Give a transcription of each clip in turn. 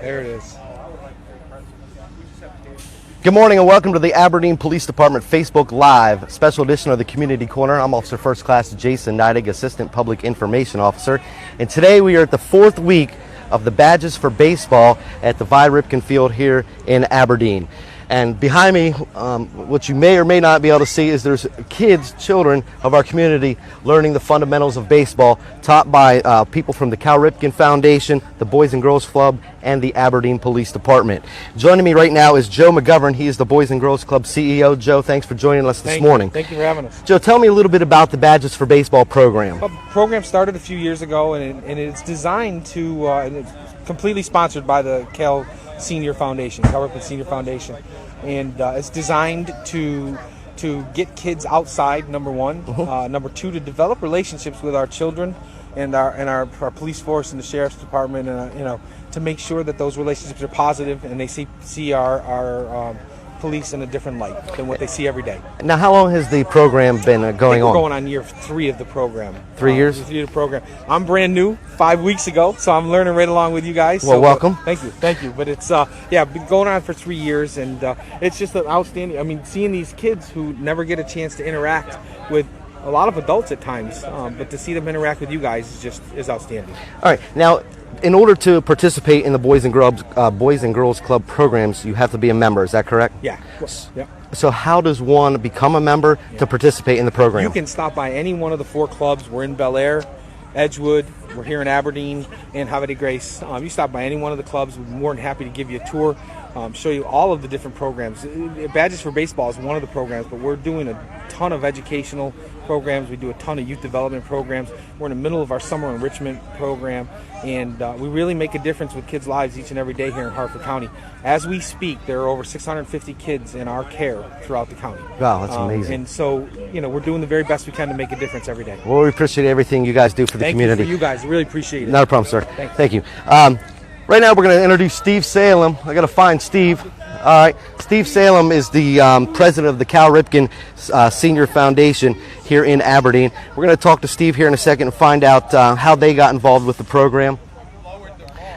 There it is. Good morning and welcome to the Aberdeen Police Department Facebook Live, special edition of the Community Corner. I'm Officer First Class Jason Neidig, Assistant Public Information Officer. And today we are at the fourth week of the Badges for Baseball at the Vi Ripken Field here in Aberdeen. And behind me, what you may or may not be able to see is there's kids, children of our community learning the fundamentals of baseball, taught by people from the Cal Ripken Foundation, the Boys and Girls Club, and the Aberdeen Police Department. Joining me right now is Joe McGovern. He is the Boys and Girls Club CEO. Joe, thanks for joining us this morning. Thank you for having us. Joe, tell me a little bit about the Badges for Baseball program. The program started a few years ago, and it's designed to, and it's completely sponsored by the Cal Senior Foundation, Cal Ripken Senior Foundation. And it's designed to get kids outside, number one. Number two, to develop relationships with our children and our police force and the sheriff's department, and to make sure that those relationships are positive and they see our police in a different light than what they see every day. Now, how long has the program been going on? We're going on year 3 of the program. 3 years? 3 of the program. I'm brand new, 5 weeks ago, so I'm learning right along with you guys. Well, welcome. Thank you. But it's been going on for 3 years, and it's just an outstanding. I mean, seeing these kids who never get a chance to interact with a lot of adults at times, but to see them interact with you guys is outstanding. All right, now, in order to participate in the Boys and Girls Club programs, you have to be a member. Is that correct? Yeah, of course. Yeah. So how does one become a member to participate in the program? You can stop by any one of the 4 clubs. We're in Bel Air, Edgewood, we're here in Aberdeen, and Havre de Grace. You stop by any one of the clubs, we're more than happy to give you a tour, show you all of the different programs. Badges for Baseball is one of the programs, but we're doing a ton of educational programs. We do a ton of youth development programs. We're in the middle of our summer enrichment program, and we really make a difference with kids' lives each and every day here in Hartford County. As we speak, there are over 650 kids in our care throughout the county. Wow, that's amazing. And so, we're doing the very best we can to make a difference every day. Well, we appreciate everything you guys do for the community. Thank you for you guys. Really appreciate it. Not a problem, sir. Thank you. Right now, we're going to introduce Steve Salem. I got to find Steve. All right, Steve Salem is the president of the Cal Ripken Senior Foundation here in Aberdeen. We're going to talk to Steve here in a second and find out how they got involved with the program.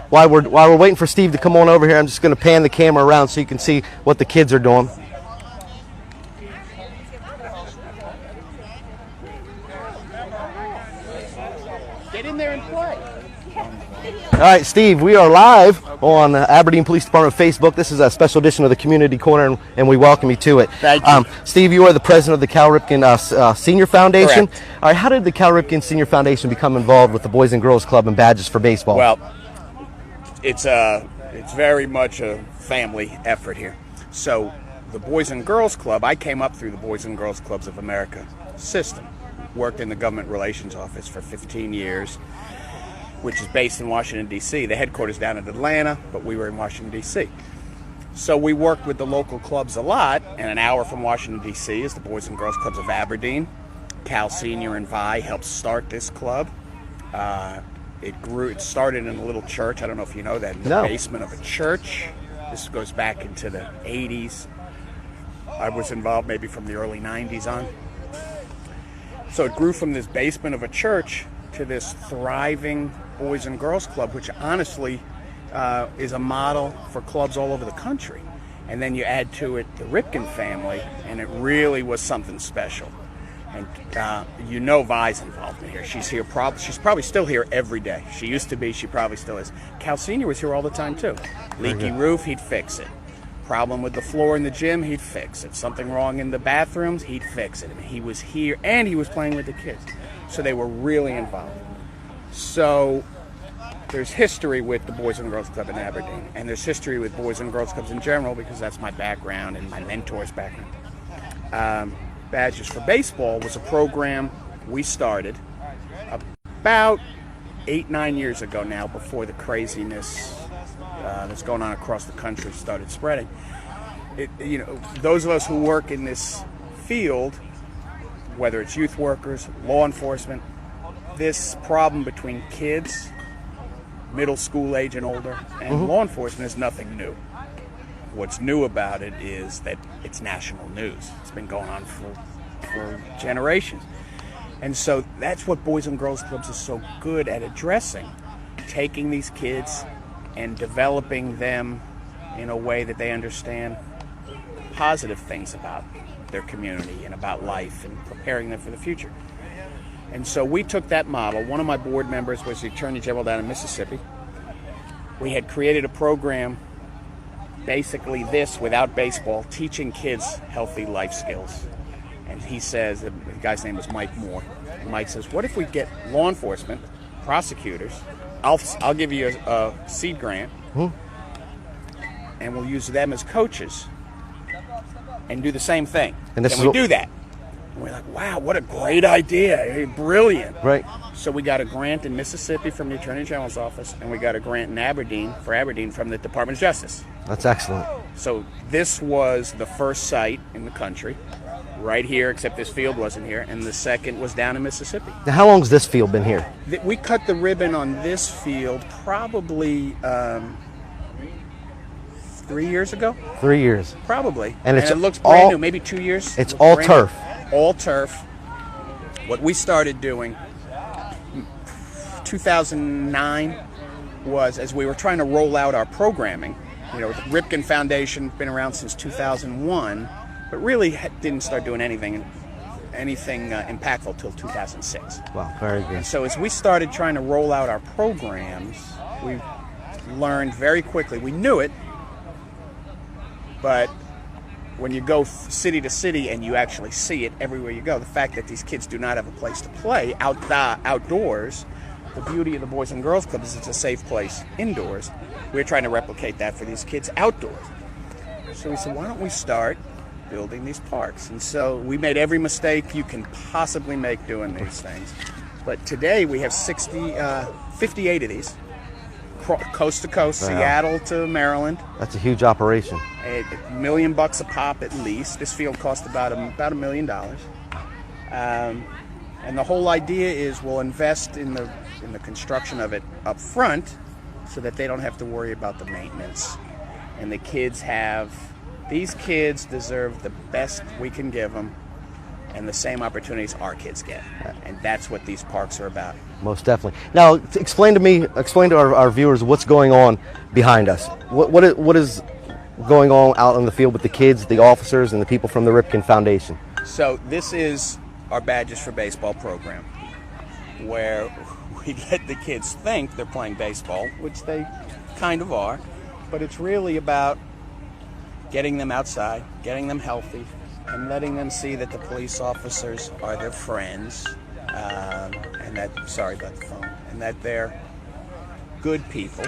While we're waiting for Steve to come on over here, I'm just going to pan the camera around so you can see what the kids are doing. Get in there and play. All right, Steve, we are live on Aberdeen Police Department Facebook. This is a special edition of the Community Corner, and we welcome you to it. Thank you. Steve, you are the president of the Cal Ripken Senior Foundation. Correct. All right, how did the Cal Ripken Senior Foundation become involved with the Boys and Girls Club and Badges for Baseball? Well, it's very much a family effort here. So the Boys and Girls Club, I came up through the Boys and Girls Clubs of America system. Worked in the government relations office for 15 years, which is based in Washington, D.C. The headquarters down in Atlanta, but we were in Washington, D.C. So we worked with the local clubs a lot, and an hour from Washington, D.C. is the Boys and Girls Clubs of Aberdeen. Cal Senior and Vi helped start this club. It started in a little church. I don't know if you know that, in the basement of a church. This goes back into the 80s. I was involved maybe from the early 90s on. So it grew from this basement of a church to this thriving Boys and Girls Club, which honestly is a model for clubs all over the country. And then you add to it the Ripken family, and it really was something special. And Vi's involved in here. She's here. She's probably still here every day. She used to be. She probably still is. Cal Senior was here all the time too. Leaky roof, he'd fix it. Problem with the floor in the gym, he'd fix it. Something wrong in the bathrooms, he'd fix it. I mean, he was here, and he was playing with the kids. So they were really involved. So there's history with the Boys and Girls Club in Aberdeen, and there's history with Boys and Girls Clubs in general, because that's my background and my mentor's background. Badges for Baseball was a program we started about 8-9 years ago now, before the craziness that's going on across the country started spreading. Those of us who work in this field, whether it's youth workers, law enforcement, this problem between kids, middle school age and older, and law enforcement is nothing new. What's new about it is that it's national news. It's been going on for generations. And so that's what Boys and Girls Clubs is so good at addressing. Taking these kids, and developing them in a way that they understand positive things about their community and about life and preparing them for the future. And so we took that model. One of my board members was the Attorney General down in Mississippi. We had created a program, basically this without baseball, teaching kids healthy life skills. And he says, the guy's name was Mike Moore. And Mike says, what if we get law enforcement, prosecutors, I'll give you a seed grant, and we'll use them as coaches and do the same thing. And we do that. And we're like, wow, what a great idea. Brilliant. Right. So we got a grant in Mississippi from the Attorney General's office, and we got a grant in Aberdeen from the Department of Justice. That's excellent. So this was the first site in the country, right here, except this field wasn't here, and the second was down in Mississippi. Now, how long has this field been here? We cut the ribbon on this field probably 3 years ago. 3 years. Probably. And it looks brand new, maybe 2 years. It's all turf. All turf. What we started doing 2009 was, as we were trying to roll out our programming, the Ripken Foundation, been around since 2001, but really didn't start doing anything impactful till 2006. Wow, very good. So as we started trying to roll out our programs, we learned very quickly. We knew it, but when you go city to city and you actually see it everywhere you go, the fact that these kids do not have a place to play outdoors, the beauty of the Boys and Girls Club is it's a safe place indoors. We're trying to replicate that for these kids outdoors. So we said, why don't we start building these parks? And so we made every mistake you can possibly make doing these things. But today we have 58 of these, coast to coast, wow. Seattle to Maryland. That's a huge operation. $1 million a pop at least. This field cost about $1 million. And the whole idea is we'll invest in the construction of it up front so that they don't have to worry about the maintenance. And these kids deserve the best we can give them and the same opportunities our kids get. And that's what these parks are about. Most definitely. Now, explain to our viewers what's going on behind us. What is going on out on the field with the kids, the officers, and the people from the Ripken Foundation? So this is our Badges for Baseball program, where we let the kids think they're playing baseball, which they kind of are, but it's really about getting them outside, getting them healthy, and letting them see that the police officers are their friends, and that they're good people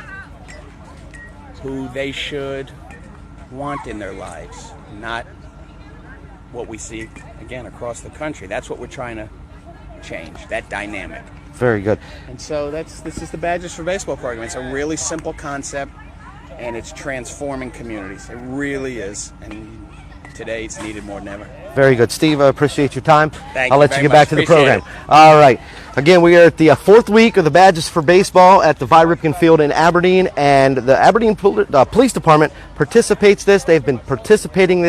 who they should want in their lives, not what we see, again, across the country. That's what we're trying to change, that dynamic. Very good. And so this is the Badges for Baseball program. It's a really simple concept, and it's transforming communities. It really is, and today it's needed more than ever. Very good. Steve, I appreciate your time. I'll let you get back to the program. All right. Again, we are at the fourth week of the Badges for Baseball at the Vi Ripken Field in Aberdeen, and the Aberdeen Police Department participates this. They've been participating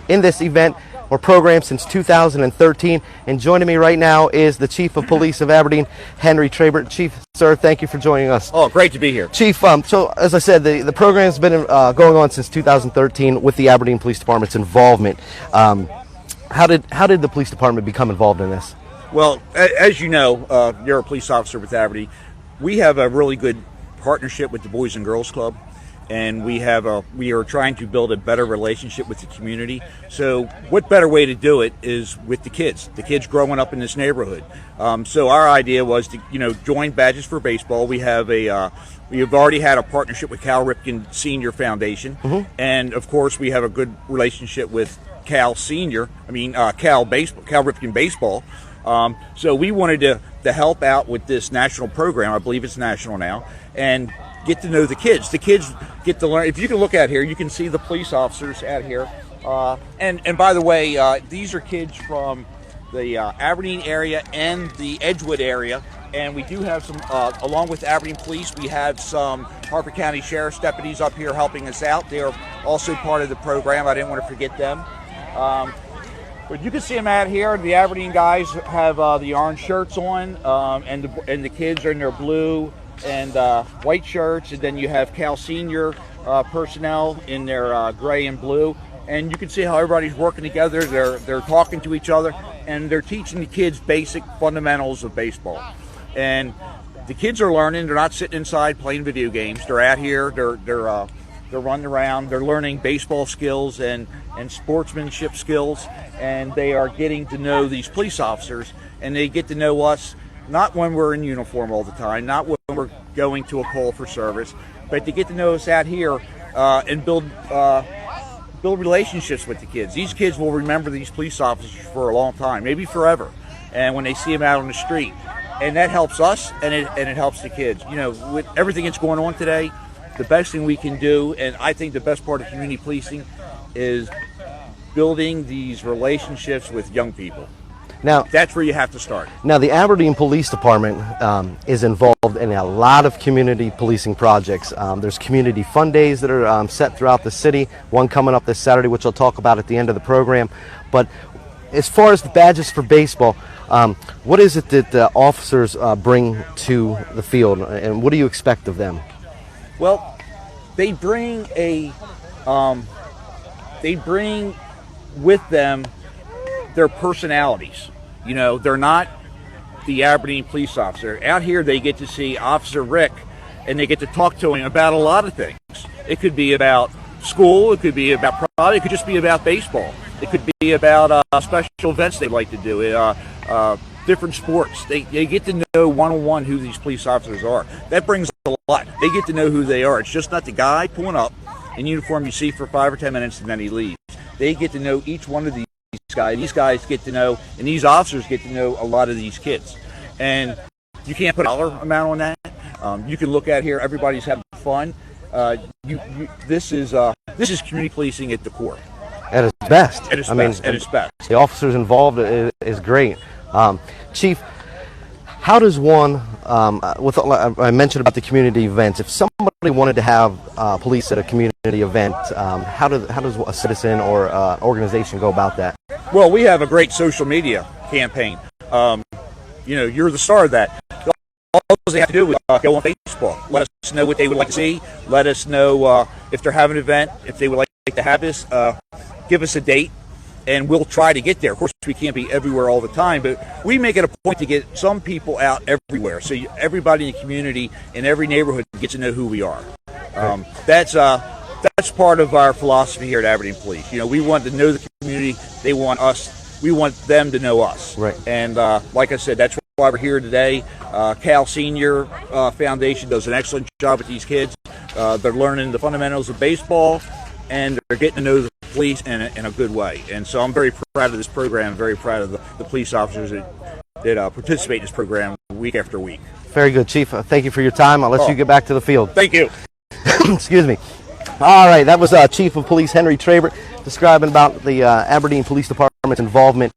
in this event or program since 2013. And joining me right now is the Chief of Police of Aberdeen, Henry Trabert. Chief, sir, thank you for joining us. Oh, great to be here. Chief, so as I said, the program's been going on since 2013 with the Aberdeen Police Department's involvement. How did the police department become involved in this? Well, as you know, you're a police officer with Aberdeen. We have a really good partnership with the Boys and Girls Club, and we are trying to build a better relationship with the community. So what better way to do it is with the kids growing up in this neighborhood. So our idea was to join Badges for Baseball. We have we've already had a partnership with Cal Ripken Senior Foundation, and of course we have a good relationship with Cal Ripken Baseball. So we wanted to help out with this national program. I believe it's national now, and get to know the kids. The kids get to learn. If you can look out here, you can see the police officers out here. And by the way, these are kids from the Aberdeen area and the Edgewood area. And we do have some, along with Aberdeen Police, we have some Harper County Sheriff's deputies up here helping us out. They are also part of the program. I didn't want to forget them. But you can see them out here. The Aberdeen guys have the orange shirts on, and the kids are in their blue and white shirts, and then you have Cal Senior personnel in their gray and blue, and you can see how everybody's working together. They're talking to each other, and they're teaching the kids basic fundamentals of baseball. And the kids are learning. They're not sitting inside playing video games. They're out here. They're running around. They're learning baseball skills and sportsmanship skills, and they are getting to know these police officers, and they get to know us not when we're in uniform all the time, not when we're going to a call for service, but they get to know us out here and build relationships with the kids. These kids will remember these police officers for a long time, maybe forever, and when they see them out on the street. And that helps us, and it helps the kids. You know, with everything that's going on today, the best thing we can do, and I think the best part of community policing, is building these relationships with young people. Now, that's where you have to start. Now, the Aberdeen Police Department is involved in a lot of community policing projects. There's community fun days that are set throughout the city, one coming up this Saturday, which I'll talk about at the end of the program. But as far as the badges for baseball, what is it that the officers bring to the field, and what do you expect of them? Well, they bring with them their personalities. You know, they're not the Aberdeen police officer. Out here, they get to see Officer Rick, and they get to talk to him about a lot of things. It could be about school. It could be about it could just be about baseball. It could be about special events they like to do. Different sports. They get to know one-on-one who these police officers are. That brings a lot. They get to know who they are. It's just not the guy pulling up in uniform you see for 5 or 10 minutes and then he leaves. They get to know each one of these guys. These guys get to know, and these officers get to know a lot of these kids. And you can't put a dollar amount on that. You can look at here. Everybody's having fun. This is community policing at the core. At its best. At its best. The officers involved is great. Chief, how does one, I mentioned about the community events, if somebody wanted to have police at a community event, how does a citizen or organization go about that? Well, we have a great social media campaign. You're the star of that. All they have to do is go on Facebook. Let us know what they would like to see. Let us know if they're having an event, if they would like to have this. Give us a date, and we'll try to get there. Of course, we can't be everywhere all the time, but we make it a point to get some people out everywhere, so everybody in the community in every neighborhood gets to know who we are. That's part of our philosophy here at Aberdeen Police. You know, we want to know the community. They want us. We want them to know us. Right. And like I said, that's why we're here today. Cal Senior Foundation does an excellent job with these kids. They're learning the fundamentals of baseball, and they're getting to know the police in a good way. And so I'm very proud of this program, very proud of the police officers that participate in this program week after week. Very good, Chief. Thank you for your time. I'll let you get back to the field. Thank you. Excuse me. All right, that was Chief of Police Henry Trabert describing about the Aberdeen Police Department's involvement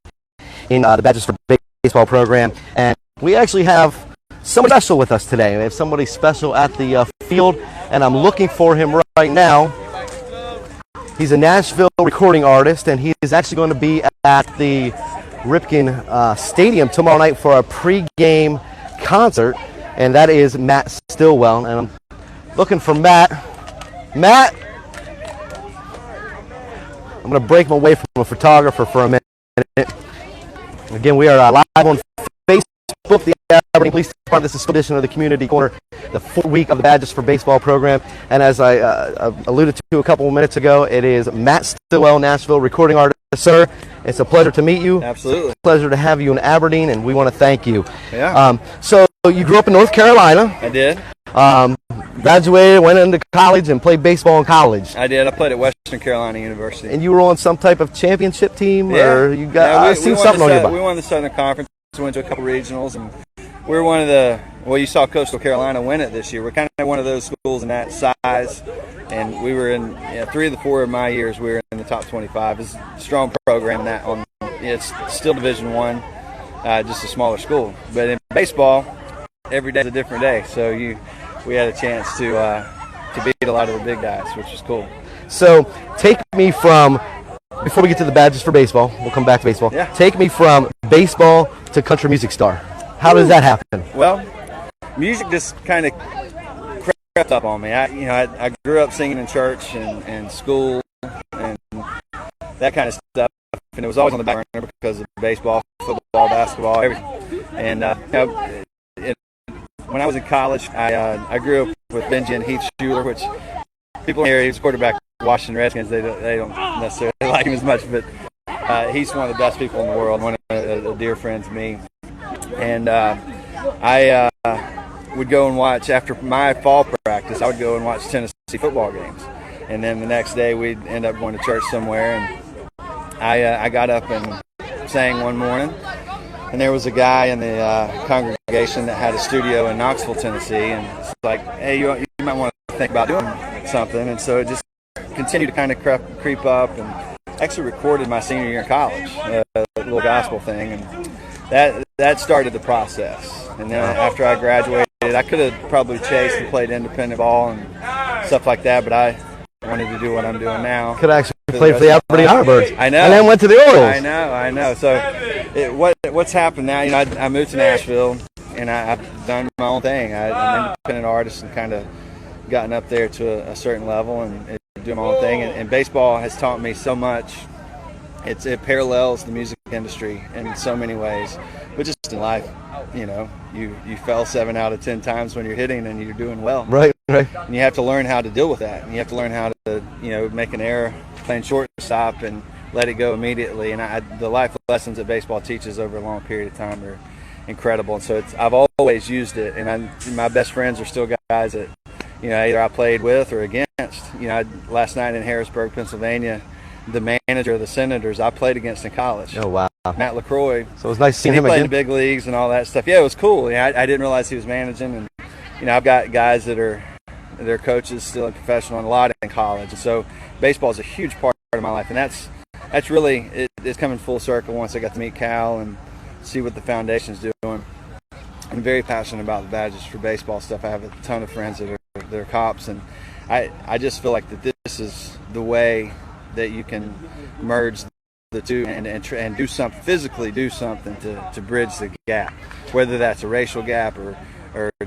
in the Badges for Baseball program. And we actually have somebody special with us today. We have somebody special at the field, and I'm looking for him right now. He's a Nashville recording artist, and he is actually going to be at the Ripken Stadium tomorrow night for a pre-game concert, and that is Matt Stillwell. And I'm looking for Matt. Matt, I'm going to break him away from a photographer for a minute. Again, we are live on Facebook, the Aberdeen Police Department. This is a edition of the Community Corner, the 4th week of the Badges for Baseball program. And as I alluded to a couple of minutes ago, it is Matt Stillwell, Nashville recording artist. Sir, it's a pleasure to meet you. Absolutely. It's a pleasure to have you in Aberdeen, and we want to thank you. Yeah. So you grew up in North Carolina. I did. Graduated, went into college, and played baseball in college. I did. I played at Western Carolina University. And you were on some type of championship team, Yeah. or you got? I've seen something on your bike. We won the Southern Conference. We went to a couple regionals, and we were one of the. Well, you saw Coastal Carolina win it this year. We're kind of one of those schools in that size, and we were in 3 of the 4 of my years. We were in the top 25. It's a strong program in that. It's still Division I, just a smaller school. But in baseball, every day is a different day. So we had a chance to beat a lot of the big guys, which was cool. So take me from, before we get to the Badges for Baseball, we'll come back to baseball. Yeah. Take me from baseball to country music star. How does that happen? Well, music just kind of crept up on me. I grew up singing in church and school and that kind of stuff, and it was always on the back burner because of baseball, football, basketball, everything. And when I was in college, I grew up with Benji and Heath Schuler, which people in the area, he's quarterback for Washington Redskins. They don't necessarily like him as much, but he's one of the best people in the world, one of a dear friend to me. And I would go and watch, after my fall practice, I would go and watch Tennessee football games. And then the next day we'd end up going to church somewhere. And I got up and sang one morning. And there was a guy in the congregation that had a studio in Knoxville, Tennessee. And it's like, hey, you might want to think about doing something. And so it just continued to kind of creep up. And actually recorded my senior year in college, a little gospel thing. And that started the process. And then after I graduated, I could have probably chased and played independent ball and stuff like that, but I wanted to do what I'm doing now. Could actually play for the Aberdeen Arbors. I know. And then went to the Orioles. I know. So what's happened now, I moved to Nashville, and I've done my own thing. I'm an independent artist and kind of gotten up there to a certain level and doing my own thing. And baseball has taught me so much. It parallels the music industry in so many ways, but just in life, you fell 7 out of 10 times when you're hitting and you're doing well. Right. And you have to learn how to deal with that. And you have to learn how to, make an error playing shortstop and let it go immediately. And the life lessons that baseball teaches over a long period of time are incredible. And so I've always used it. And my best friends are still guys that, either I played with or against. Last night in Harrisburg, Pennsylvania, the manager of the Senators I played against in college. Oh, wow. Matt LaCroix. So it was nice seeing him again. He played again. in the big leagues and all that stuff. Yeah, it was cool. I didn't realize he was managing. And, I've got guys that are their coaches still in professional and a lot in college. And so baseball is a huge part of my life. And that's really, it's coming full circle once I got to meet Cal and see what the foundation's doing. I'm very passionate about the badges for baseball stuff. I have a ton of friends that are cops. And I just feel like that this is the way that you can merge the two and do something, physically do something to bridge the gap, whether that's a racial gap or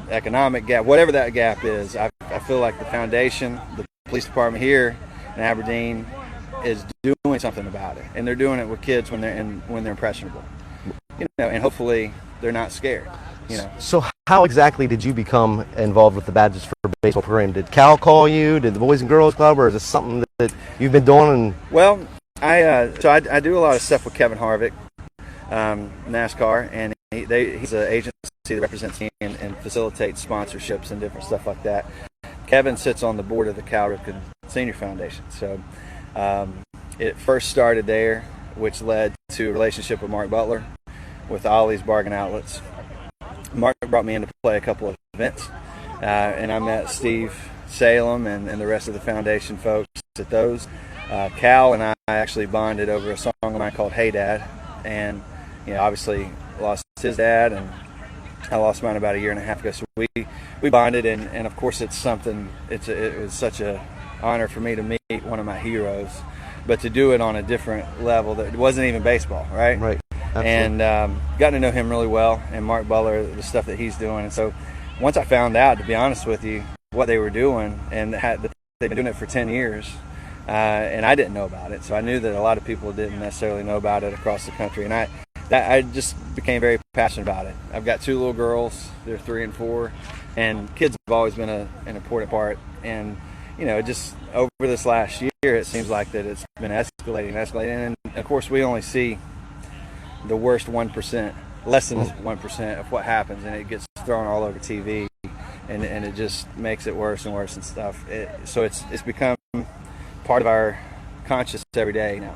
economic gap, whatever that gap is. I feel like the foundation, the police department here in Aberdeen is doing something about it, and they're doing it with kids when they're impressionable, and hopefully they're not scared. So how exactly did you become involved with the Badges for Baseball program? Did Cal call you? Did the Boys and Girls Club, or is this something that you've been doing? Well, I do a lot of stuff with Kevin Harvick, NASCAR, and he's an agency that represents me and facilitates sponsorships and different stuff like that. Kevin sits on the board of the Cal Ripken Senior Foundation. So it first started there, which led to a relationship with Mark Butler with Ollie's Bargain Outlets. Mark brought me in to play a couple of events, and I met Steve Salem and the rest of the foundation folks at those. Cal and I actually bonded over a song of mine called Hey Dad, and obviously lost his dad, and I lost mine about a year and a half ago. So we bonded, and of course it's something. It was such a honor for me to meet one of my heroes, but to do it on a different level that wasn't even baseball, right? Right. Absolutely. And got to know him really well, and Mark Butler, the stuff that he's doing. And so once I found out, to be honest with you, what they were doing, and they've been doing it for 10 years, and I didn't know about it. So I knew that a lot of people didn't necessarily know about it across the country, and I just became very passionate about it. I've got 2 little girls. They're 3 and 4, and kids have always been an important part. And just over this last year, it seems like that it's been escalating. And of course, we only see the worst 1%, less than 1% of what happens, and it gets thrown all over TV, and it just makes it worse and worse and stuff. So it's become part of our conscious every day now,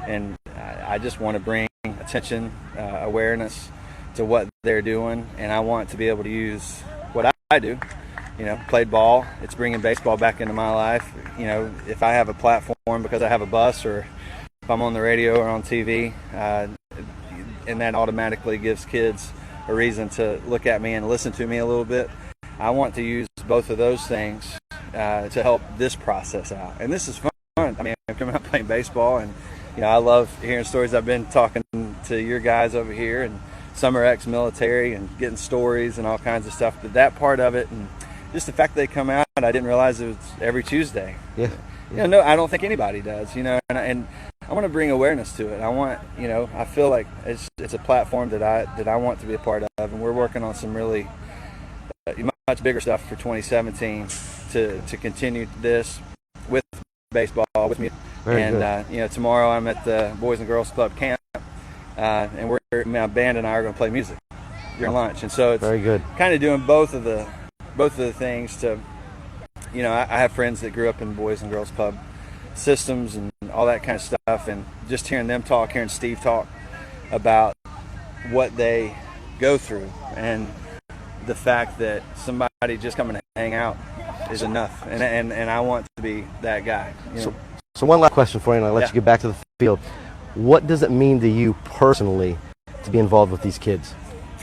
and I just want to bring attention, awareness to what they're doing, and I want to be able to use what I do. Played ball. It's bringing baseball back into my life. If I have a platform because I have a bus, or if I'm on the radio or on TV, and that automatically gives kids a reason to look at me and listen to me a little bit. I want to use both of those things to help this process out. And this is fun. I mean, I'm coming out playing baseball, and I love hearing stories. I've been talking to your guys over here and some are ex-military and getting stories and all kinds of stuff. But that part of it, and just the fact that they come out, I didn't realize it was every Tuesday. Yeah. No, I don't think anybody does. And I want to bring awareness to it. I want, I feel like it's a platform that I want to be a part of, and we're working on some really much bigger stuff for 2017 to continue this with baseball, with me. Tomorrow I'm at the Boys and Girls Club camp, and my band and I are going to play music during lunch, and so it's very good. Kind of doing both of the things to, I have friends that grew up in Boys and Girls Club systems and all that kind of stuff, and just hearing them talk, hearing Steve talk about what they go through, and the fact that somebody just coming to hang out is enough, and I want to be that guy. So one last question for you, and I'll let you get back to the field. What does it mean to you personally to be involved with these kids?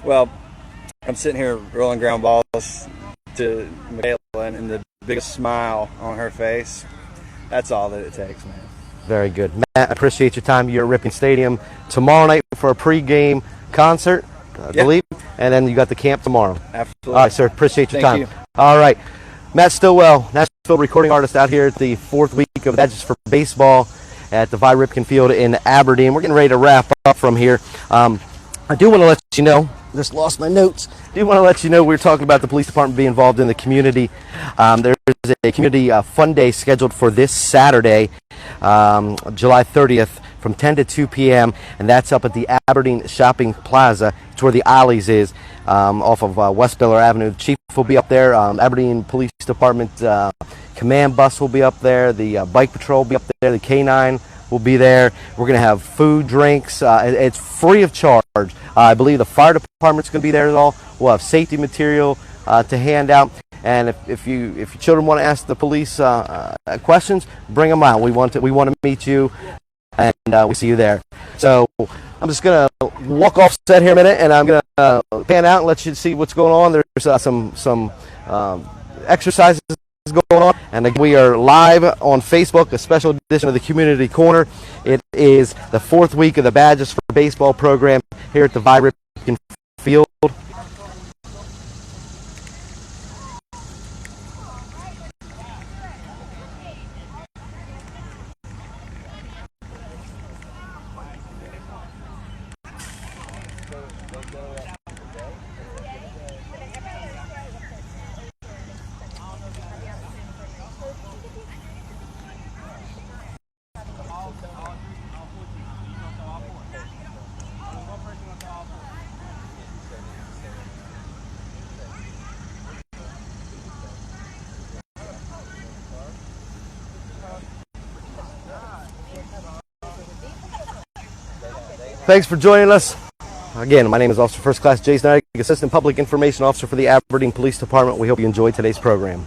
Well, I'm sitting here rolling ground balls to Michaela, and the biggest smile on her face, that's all that it takes, man. Very good. Matt, I appreciate your time. You're at Ripken Stadium tomorrow night for a pregame concert, I believe, and then you got the camp tomorrow. Absolutely. All right, sir. Appreciate your time. Thank you. All right. Matt Stillwell, Nashville recording artist, out here at the 4th week of Badges for Baseball at the Vi Ripken Field in Aberdeen. We're getting ready to wrap up from here. I do want to let you know, just lost my notes. I do want to let you know we're talking about the police department being involved in the community. There's a community fun day scheduled for this Saturday, July 30th, from 10 to 2 p.m., and that's up at the Aberdeen Shopping Plaza. It's where the Ollie's is, off of West Biller Avenue. The chief will be up there. Aberdeen Police Department command bus will be up there. The bike patrol will be up there. The K9 will be there. We're going to have food, drinks. It's free of charge. I believe the fire department's going to be there as well. We'll have safety material to hand out. And if your children want to ask the police questions, bring them out. We want to meet you, and we'll see you there. So I'm just going to walk off set here a minute, and I'm going to pan out and let you see what's going on. There's some exercises going on, and we are live on Facebook, a special edition of the Community Corner. It is the 4th week of the Badges for Baseball program here at the Vi Ripken Field. Thanks for joining us. Again, my name is Officer First Class Jason Neidig, Assistant Public Information Officer for the Aberdeen Police Department. We hope you enjoyed today's program.